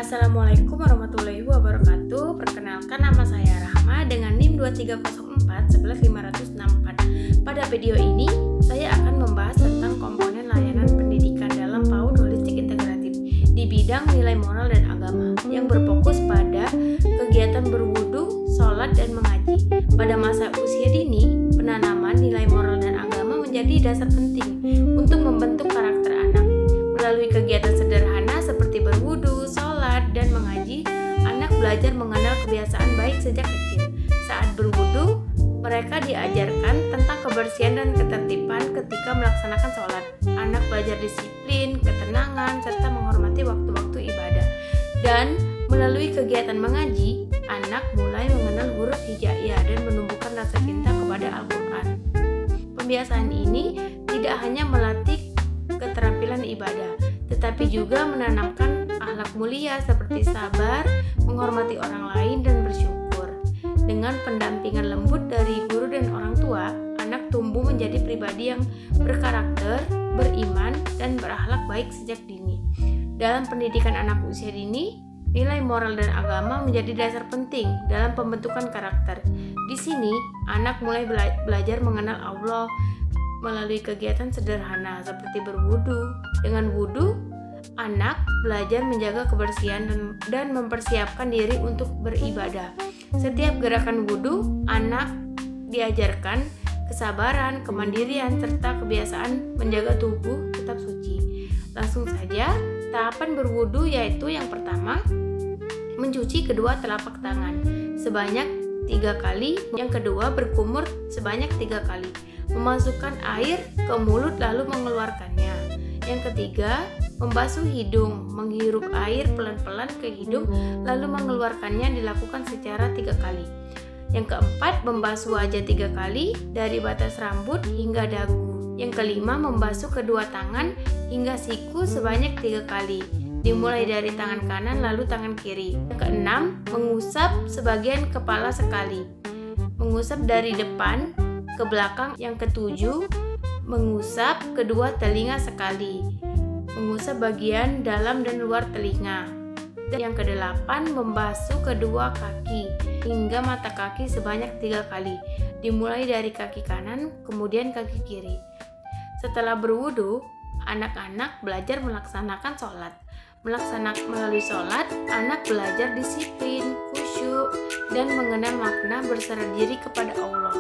Assalamualaikum warahmatullahi wabarakatuh. Perkenalkan, nama saya Rahma dengan NIM 2304 11564. Pada video ini saya akan membahas tentang komponen layanan pendidikan dalam PAUD holistik integratif di bidang nilai moral dan agama yang berfokus pada kegiatan berwudu, sholat, dan mengaji. Pada masa usia dini, penanaman nilai moral dan agama menjadi dasar penting untuk membentuk karakter anak. Melalui kegiatan sederhana seperti berwudu, sholat, dan mengaji, anak belajar mengenal kebiasaan baik sejak kecil. Saat berwudu, mereka diajarkan tentang kebersihan dan ketertiban ketika melaksanakan sholat. Anak belajar disiplin, ketenangan, serta menghormati waktu-waktu ibadah. Dan melalui kegiatan mengaji, anak mulai mengenal huruf hijaiyah dan menumbuhkan rasa cinta kepada Al-Quran. Pembiasaan ini tidak hanya melatih keterampilan ibadah, tetapi juga menanamkan akhlak mulia seperti sabar, menghormati orang lain, dan bersyukur. Dengan pendampingan lembut dari guru dan orang tua, anak tumbuh menjadi pribadi yang berkarakter, beriman, dan berakhlak baik sejak dini. Dalam pendidikan anak usia dini, nilai moral dan agama menjadi dasar penting dalam pembentukan karakter. Di sini, anak mulai belajar mengenal Allah melalui kegiatan sederhana seperti berwudu. Dengan wudu, anak belajar menjaga kebersihan dan mempersiapkan diri untuk beribadah. Setiap gerakan wudu, anak diajarkan kesabaran, kemandirian, serta kebiasaan menjaga tubuh tetap suci. Langsung saja, tahapan berwudu yaitu yang pertama, mencuci kedua telapak tangan sebanyak 3 kali, yang kedua berkumur sebanyak 3 kali, memasukkan air ke mulut lalu mengeluarkannya. Yang ketiga, membasuh hidung, menghirup air pelan-pelan ke hidung lalu mengeluarkannya dilakukan secara 3 kali. Yang keempat, membasuh wajah 3 kali dari batas rambut hingga dagu. Yang kelima, membasuh kedua tangan hingga siku sebanyak 3 kali, dimulai dari tangan kanan lalu tangan kiri. Yang keenam, mengusap sebagian kepala sekali, mengusap dari depan ke belakang. Yang ketujuh, mengusap kedua telinga sekali, mengusap bagian dalam dan luar telinga. Dan yang kedelapan, membasuh kedua kaki hingga mata kaki sebanyak 3 kali, dimulai dari kaki kanan kemudian kaki kiri. Setelah berwudu, anak-anak belajar melaksanakan sholat. Melalui sholat, anak belajar disiplin, khusyuk, dan mengenal makna berserah diri kepada Allah.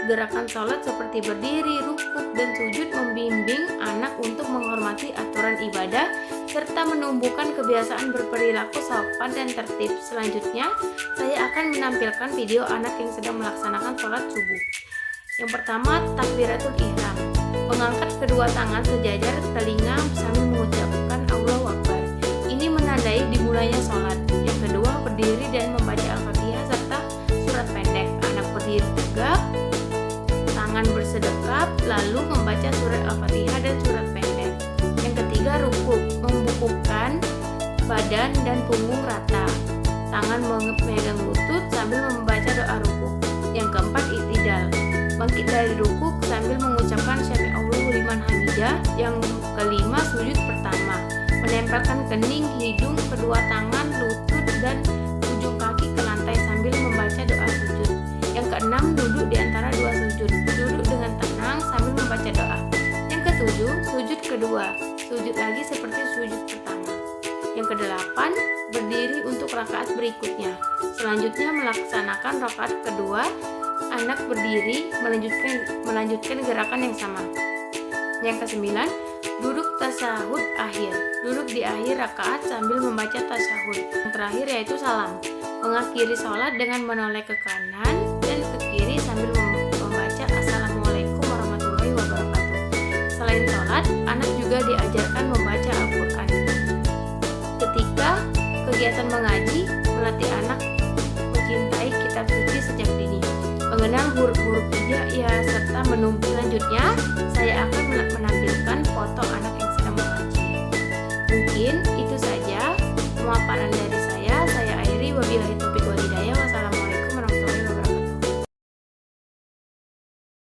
Gerakan sholat seperti berdiri, rukuk, dan sujud membimbing anak untuk menghormati aturan ibadah serta menumbuhkan kebiasaan berperilaku sopan dan tertib. Selanjutnya, saya akan menampilkan video anak yang sedang melaksanakan sholat subuh. Yang pertama, takbiratul ihram, mengangkat kedua tangan sejajar telinga sambil mengucapkan Allahu Akbar. Ini menandai dimulainya sholat. Yang kedua, berdiri dan membaca Al-Fatihah serta surat pendek. Anak berdiri tegak, tangan bersedekap, lalu membaca surat Al-Fatihah dan surat pendek. Yang ketiga, rukuk, membungkukkan badan dan punggung rata, tangan memegang lutut sambil membaca doa rukuk. Yang keempat, i'tidal, bangkit dari rukuk sambil mengucapkan Sami Allahu liman hamidah. Yang kelima, sujud pertama, menempelkan kening, hidung, kedua tangan, lutut, dan ujung kaki ke lantai sambil membaca doa sujud. Yang keenam, duduk di antara dua sujud, duduk dengan tenang sambil membaca doa. Yang ketujuh, sujud kedua, sujud lagi seperti sujud pertama. Yang kedelapan, berdiri untuk rakaat berikutnya. Selanjutnya melaksanakan rakaat kedua, anak berdiri melanjutkan gerakan yang sama. Yang kesembilan, duduk tasyahud akhir, duduk di akhir rakaat sambil membaca tasyahud. Yang terakhir yaitu salam, mengakhiri sholat dengan menoleh ke kanan dan ke kiri sambil membaca Assalamualaikum warahmatullahi wabarakatuh. Selain sholat, anak juga diajarkan membaca Al-Quran. Ketika kegiatan mengaji, melatih anak mencintai kitab suci sejak dini, mengenal huruf-huruf hijaiyah, serta menumbuh. Selanjutnya, saya akan menampilkan foto anak yang sedang mengaji. Mungkin itu saja